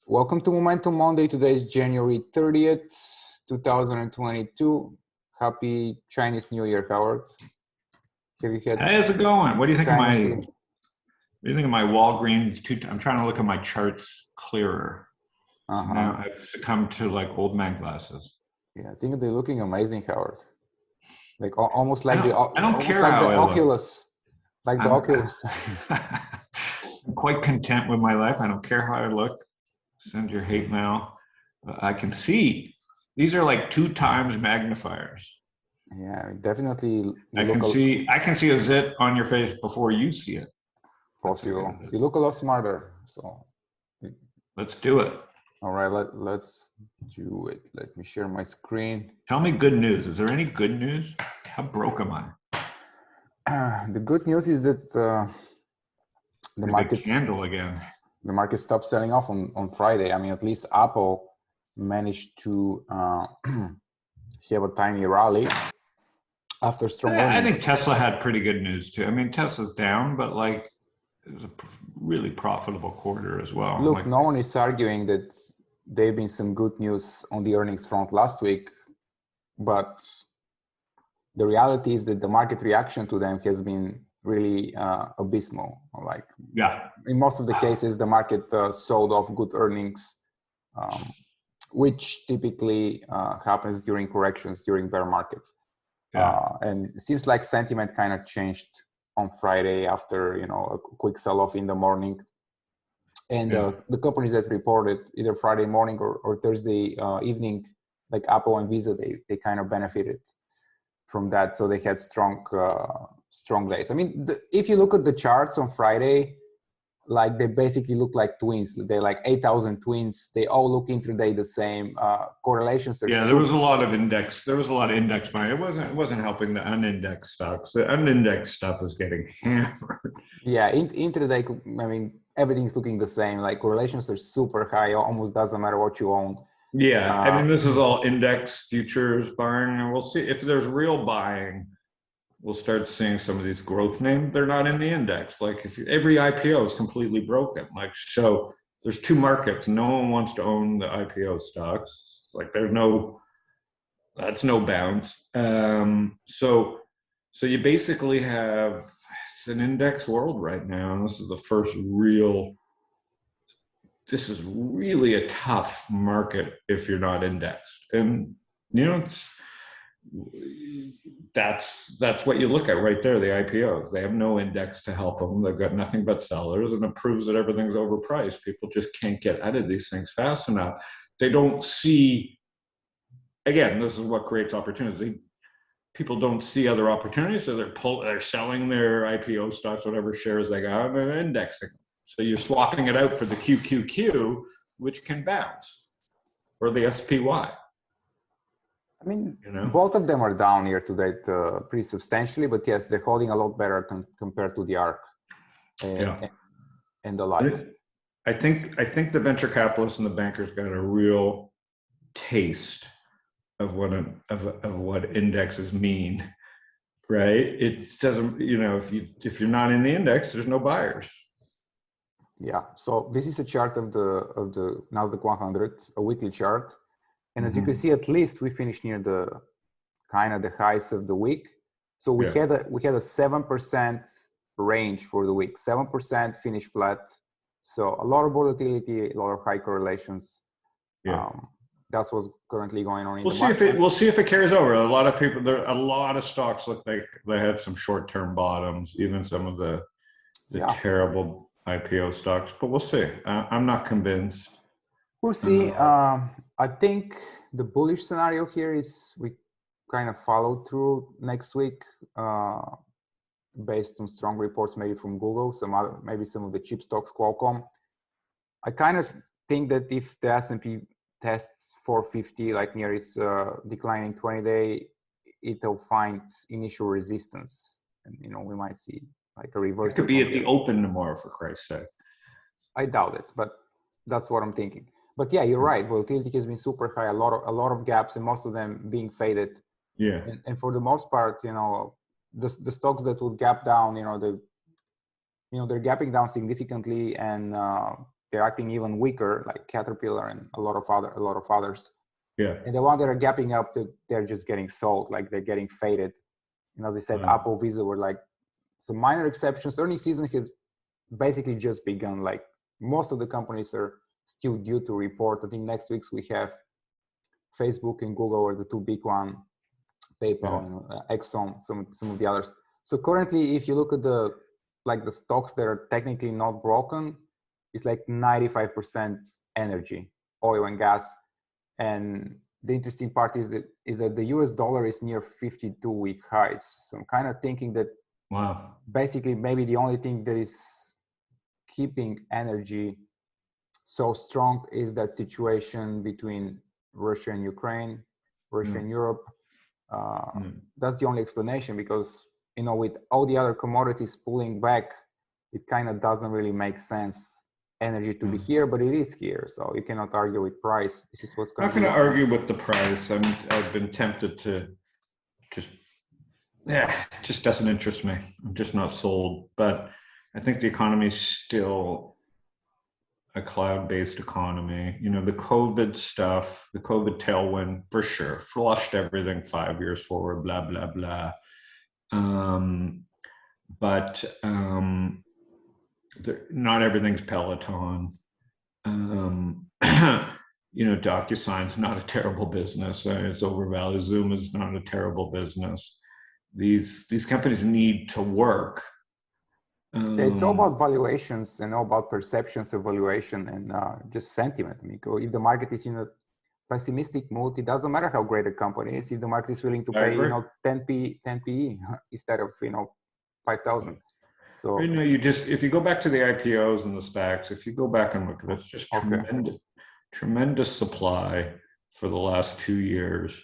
Welcome to Momentum Monday. Today is January 30th, 2022. Happy Chinese New Year, Howard. Have you had Hey, how's it going? What do you think of Chinese my New Year? what do you think of my Walgreens? I'm trying to look at my charts clearer. So Uh-huh. now I've succumbed to like old man glasses. Yeah, I think they're looking amazing, Howard. Like almost like I don't almost care like how the I look. Oculus, like the I'm, Oculus. I'm quite content with my life. I don't care how I look. Send your hate mail. I can see these are like 2 times magnifiers. Yeah, definitely you I look can see a zit on your face before you see it. That's a possible. good. You look a lot smarter. So, Let's do it. all right, let's do it. Let me share my screen. Tell me good news. Is there any good news? How broke am I? The good news is that the Like a markets candle again. the market stopped selling off on Friday. I mean, at least Apple managed to have a tiny rally after strong I think earnings. Tesla had pretty good news too. I mean, Tesla's down, but like it was a really profitable quarter as well. Look, Like, no one is arguing that there've been some good news on the earnings front last week, but the reality is that the market reaction to them has been really abysmal. Like, yeah, in most of the cases, the market sold off good earnings, which typically happens during corrections, during bear markets. yeah, And it seems like sentiment kind of changed on Friday after a quick sell-off in the morning. And yeah. the companies that reported either Friday morning or Thursday evening, like Apple and Visa, they kind of benefited from that. So they had strong days. I mean, if you look at the charts on Friday, like they basically look like twins. They're like 8,000 twins. They all look intraday the same. Correlations are Yeah, there was a lot of index. There was a lot of index buying. It wasn't helping the unindexed stocks. The unindexed stuff was getting hammered. Yeah, intraday, I mean, everything's looking the same. Like correlations are super high. Almost doesn't matter what you own. Yeah, I mean, this is all index futures buying, and we'll see if there's real buying. We'll start seeing some of these growth names. They're not in the index. Like if every IPO is completely broken. Like so, there's two markets. No one wants to own the IPO stocks. It's like that's no bounce. So you basically have it's an index world right now, and this is the first real. This is really a tough market if you're not indexed, and it's that's what you look at right there. The IPOs, they have no index to help them. They've got nothing but sellers, and it proves that everything's overpriced. People just can't get out of these things fast enough. They don't see. Again, this is what creates opportunity. People don't see other opportunities, so they're selling their IPO stocks, whatever shares they got, and they're indexing. So you're swapping it out for the QQQ, which can bounce, or the SPY. I mean, both of them are down year to date pretty substantially, but yes, they're holding a lot better compared to the ARC and the lights. I think the venture capitalists and the bankers got a real taste of what indexes mean, right? It doesn't, if you're not in the index, there's no buyers. Yeah. So this is a chart of the Nasdaq 100, a weekly chart. And as you can see, at least we finished near the kind of the highs of the week. So we had a 7% range for the week, 7% finished flat. So a lot of volatility, a lot of high correlations. Yeah. That's what's currently going on in We'll the see market. we'll see if it carries over. A lot of stocks look like they had some short-term bottoms, even some of the terrible IPO stocks. But we'll see. I'm not convinced. We'll see. I think the bullish scenario here is we kind of follow through next week based on strong reports, maybe from Google, maybe some of the chip stocks, Qualcomm. I kind of think that if the S&P tests 450, like near its declining 20-day, it'll find initial resistance, and we might see like a reversal. It could be at the open tomorrow, for Christ's sake. I doubt it, but that's what I'm thinking. But yeah, you're right. Volatility has been super high. A lot of gaps, and most of them being faded. Yeah. And for the most part, the stocks that would gap down, they're gapping down significantly, and they're acting even weaker, like Caterpillar and a lot of others. Yeah. And the ones that are gapping up, they're just getting sold, like they're getting faded. And as I said, Apple, Visa were like some minor exceptions. Earnings season has basically just begun. Like most of the companies are still due to report. I think next week we have Facebook and Google are the two big ones, PayPal and Exxon, some of the others. So currently, if you look at the stocks that are technically not broken, it's like 95% energy, oil and gas. And the interesting part is that the US dollar is near 52-week highs. So I'm kind of thinking that basically maybe the only thing that is keeping energy so strong is that situation between Russia and Ukraine, Russia and Europe. That's the only explanation, because with all the other commodities pulling back, it kind of doesn't really make sense energy to be here, but it is here, so you cannot argue with price. This is what's going to I'm not going to argue with the price. I've been tempted to it just doesn't interest me. I'm just not sold. But I think the economy is still a cloud-based economy. The COVID stuff, the COVID tailwind, for sure, flushed everything 5 years forward, blah, blah, blah. But not everything's Peloton. DocuSign's not a terrible business. It's overvalued. Zoom is not a terrible business. These companies need to work. It's all about valuations and all about perceptions of valuation and just sentiment. I mean, if the market is in a pessimistic mood, it doesn't matter how great a company is. If the market is willing to pay, 10 PE instead of 5,000. So if you go back to the IPOs and the SPACs, if you go back and look at it, it's just tremendous supply for the last 2 years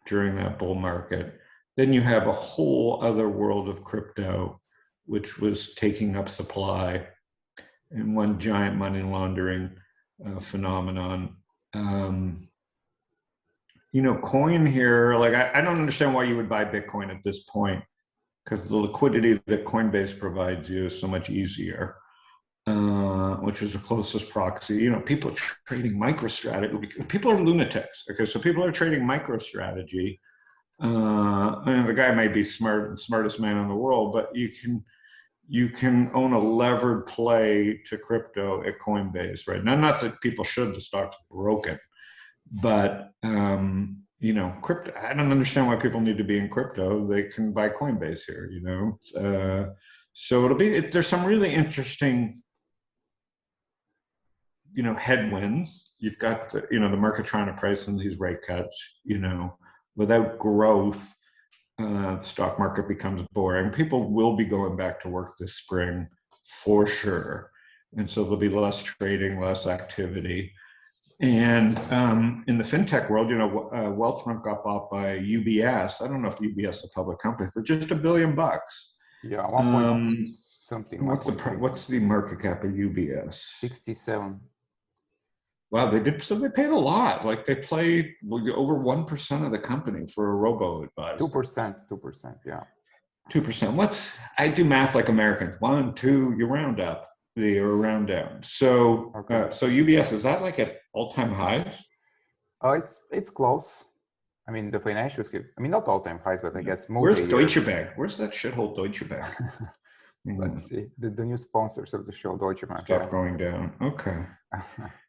during that bull market. Then you have a whole other world of crypto, which was taking up supply, and one giant money laundering phenomenon. Coin here, like I don't understand why you would buy Bitcoin at this point, because the liquidity that Coinbase provides you is so much easier, which is the closest proxy. People are trading MicroStrategy. People are lunatics. Okay, so people are trading MicroStrategy. The guy may be smartest man in the world, but you can own a levered play to crypto at Coinbase, right? Now, not that people should, the stock's broken, but crypto, I don't understand why people need to be in crypto. They can buy Coinbase here, so there's some really interesting, headwinds. You've got, the market trying to price in these rate cuts, without growth, the stock market becomes boring. People will be going back to work this spring for sure. And so there'll be less trading, less activity. And in the fintech world, Wealthfront got bought by UBS. I don't know if UBS is a public company for just $1 billion. Yeah, 1 point something. What's the market cap of UBS? 67. Wow, they did. So they paid a lot. Like they paid over 1% of the company for a robo advisor. 2%, yeah. 2%. I do math like Americans. 1, 2, you round up. Or round down. So, so UBS, is that like at all-time highs? It's close. I mean, the financials give. I mean, not all-time highs, but I guess where's Deutsche Bank? Where's that shithole Deutsche Bank? Let's see. The new sponsors of the show, Deutsche Bank. Stop going down. Okay.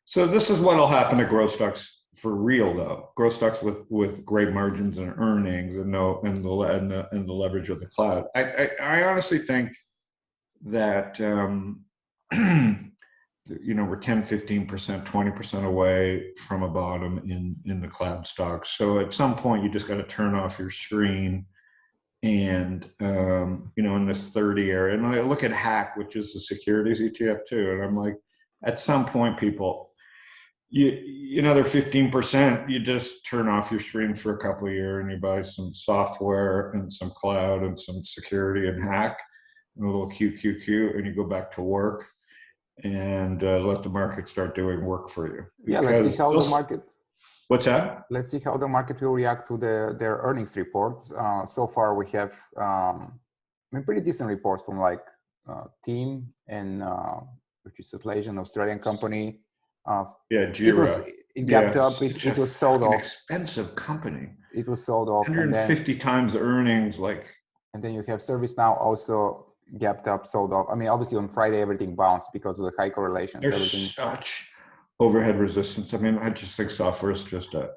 So this is what'll happen to growth stocks for real, though. Growth stocks with great margins and earnings and the leverage of the cloud. I honestly think that we're 10, 15%, 20% away from a bottom in the cloud stocks. So at some point, you just got to turn off your screen and, in this 30 area. And I look at Hack, which is the securities ETF too. And I'm like, at some point, people, another 15%, you just turn off your screen for a couple of years and you buy some software and some cloud and some security and Hack and a little QQQ, and you go back to work and let the market start doing work for you. Yeah, let's see how the market. What's that? Let's see how the market will react to their earnings reports. So far, we have pretty decent reports from like Team and which is an Australian company. Yeah, It gapped up. It was sold off. Expensive company. It was sold off. 150 times earnings, like. And then you have ServiceNow also gapped up, sold off. I mean, obviously on Friday everything bounced because of the high correlations. There's such overhead resistance. I mean, I just think software is just a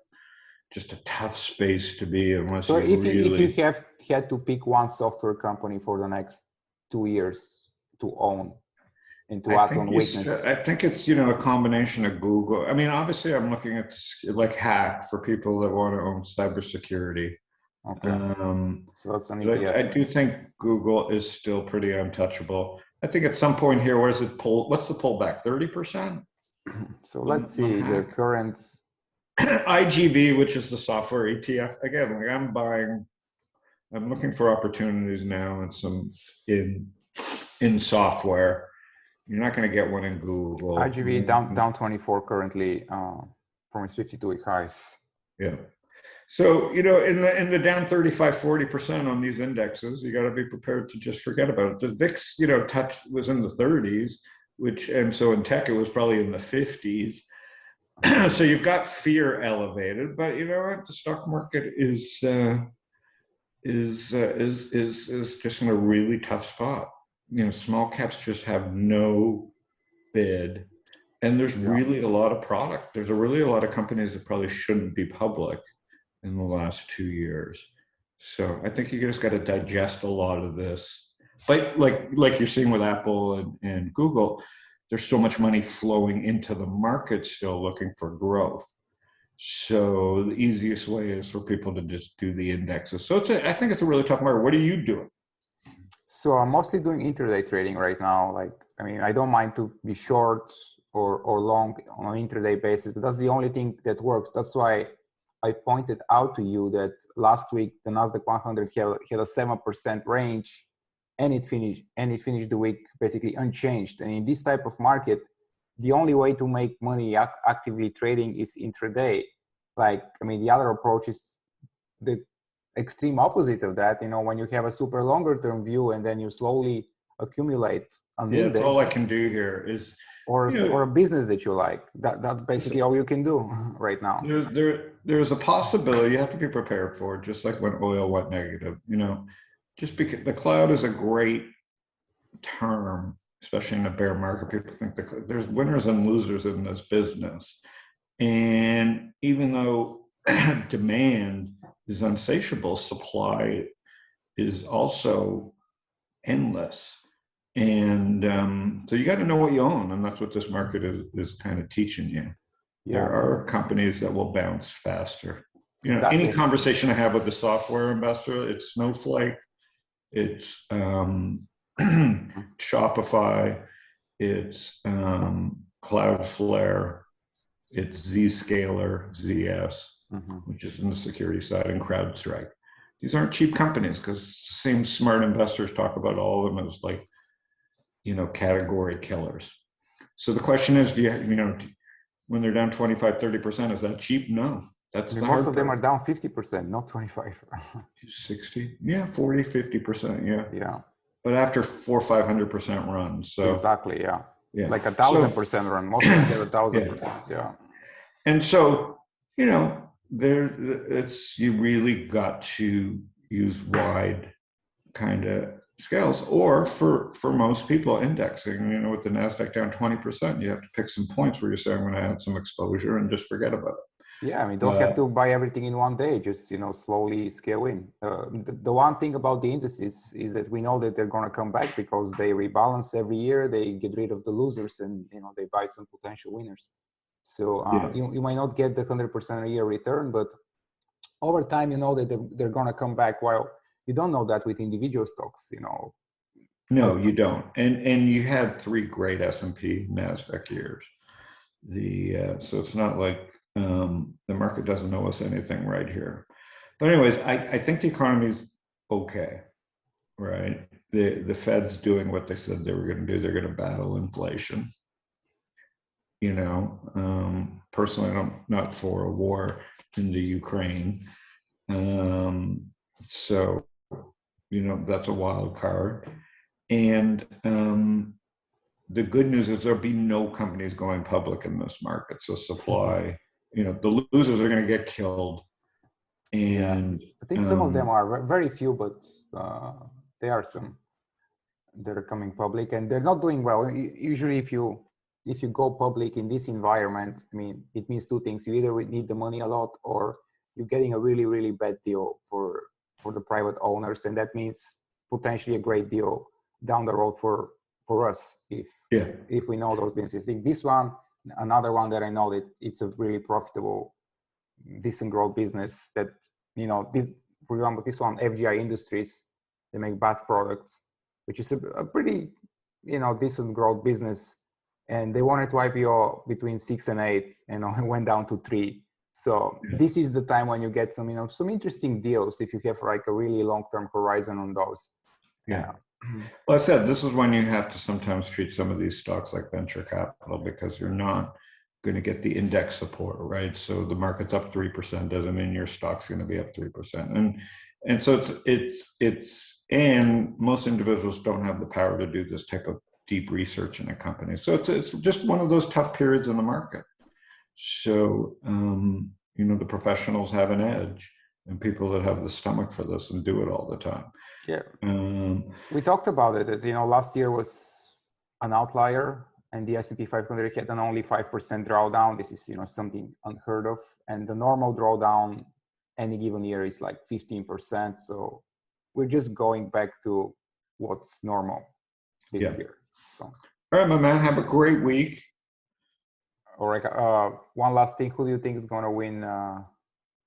tough space to be unless so you if you have had to pick one software company for the next 2 years to own and to act on weakness. I think it's, a combination of Google. I mean, obviously I'm looking at like Hack for people that want to own cybersecurity. Okay. So that's an ETF. I do think Google is still pretty untouchable. I think at some point here, what's the pullback? 30%? So let's see the current IGV, which is the software ETF. Again, like I'm looking for opportunities now in software. You're not going to get one in Google. IGV down 24 currently from its 52-week highs. Yeah. So, in the down 35, 40% on these indexes, you got to be prepared to just forget about it. The VIX, was in the 30s, and so in tech, it was probably in the 50s. So you've got fear elevated, but the stock market is just in a really tough spot. Small caps just have no bid, and there's really a lot of product. There's really a lot of companies that probably shouldn't be public in the last 2 years. So I think you just got to digest a lot of this. But like you're seeing with Apple and Google, there's so much money flowing into the market still looking for growth. So the easiest way is for people to just do the indexes. So I think it's a really tough market. What are you doing? So I'm mostly doing intraday trading right now. I don't mind to be short or long on an intraday basis, but that's the only thing that works. That's why I pointed out to you that last week the Nasdaq 100 had a 7% range, and it finished the week basically unchanged. And in this type of market, the only way to make money actively trading is intraday. The other approach is the extreme opposite of that. When you have a super longer term view and then you slowly accumulate an index. That's all I can do here is. Or a business that you like. That's basically all you can do right now. There's a possibility you have to be prepared for, just like when oil went negative. Just because the cloud is a great term, especially in a bear market. People think there's winners and losers in this business, and even though demand is insatiable, supply is also endless. And so you got to know what you own, and that's what this market is kind of teaching you. Yeah. There are companies that will bounce faster. Exactly. Any conversation I have with the software investor, it's Snowflake, it's Shopify, it's Cloudflare, it's Zscaler, ZS, which is in the security side, and CrowdStrike. These aren't cheap companies, because the same smart investors talk about all of them as category killers. So the question is, when they're down 25, 30%, is that cheap? No. Most of them are down 50%, not 25. 60? Yeah, 40, 50%, yeah. Yeah. But after 400 or 500% runs. So exactly, yeah. Like 1,000% run. Most of them get 1,000%, yeah. And so, you really got to use wide kind of scales, or for most people indexing, with the Nasdaq down 20%, you have to pick some points where you say, I'm going to add some exposure and just forget about it. Yeah, don't have to buy everything in one day, just slowly scale in. The one thing about the indices is that we know that they're going to come back because they rebalance every year, they get rid of the losers, and they buy some potential winners. So you might not get the 100% a year return, but over time that they're going to come back. While you don't know that with individual stocks, No, you don't. And you had 3 great S&P Nasdaq years. So it's not like the market doesn't know us anything right here. But anyways, I think the economy's okay, right? The Fed's doing what they said they were going to do. They're going to battle inflation. Personally, I'm not for a war in the Ukraine. So, that's a wild card. And the good news is there'll be no companies going public in this market. So supply, the losers are going to get killed. And I think some of them are very few, but there are some that are coming public, and they're not doing well. Usually, if you go public in this environment, I mean, it means two things: you either need the money a lot, or you're getting a really, really bad deal for the private owners, and that means potentially a great deal down the road for us if we know those businesses. I think this one, another one that I know that it's a really profitable, decent growth business that, this, for example, this one, FGI Industries, they make bath products, which is a pretty, decent growth business. And they wanted to IPO between 6 and 8, and it went down to 3. So this is the time when you get some, some interesting deals if you have like a really long-term horizon on those. Yeah. Well, I said, this is when you have to sometimes treat some of these stocks like venture capital, because you're not going to get the index support, right? So the market's up 3% doesn't mean your stock's going to be up 3%. And so and most individuals don't have the power to do this type of deep research in a company. So it's just one of those tough periods in the market. So, the professionals have an edge, and people that have the stomach for this and do it all the time. Yeah. We talked about it. That, last year was an outlier, and the S&P 500 had an only 5% drawdown. This is, something unheard of. And the normal drawdown any given year is like 15%. So we're just going back to what's normal this year. So. All right, my man, have a great week. All right. One last thing. Who do you think is going to win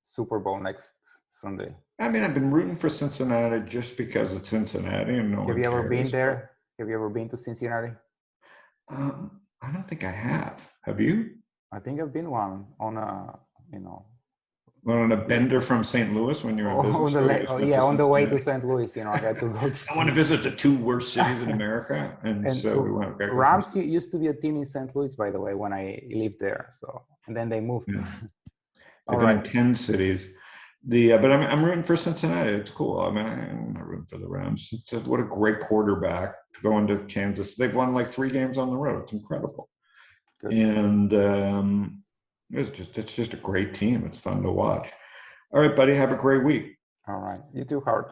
Super Bowl next Sunday? I mean, I've been rooting for Cincinnati just because it's Cincinnati and no one cares. Have you ever been there? Have you ever been to Cincinnati? I don't think I have. Have you? I think I've been one on a, Well, on a bender from St. Louis when you're on the way to St. Louis, I had to go to I want to visit the 2 worst cities in America. And so we went. Rams used to be a team in St. Louis, by the way, when I lived there. So, and then they moved. Yeah. I've been in 10 cities. But I'm rooting for Cincinnati. It's cool. I mean, I'm not rooting for the Rams. It's just, what a great quarterback to go into Kansas. They've won like 3 games on the road. It's incredible. Good. And it's just a great team. It's fun to watch. All right, buddy. Have a great week. All right. You too, Howard.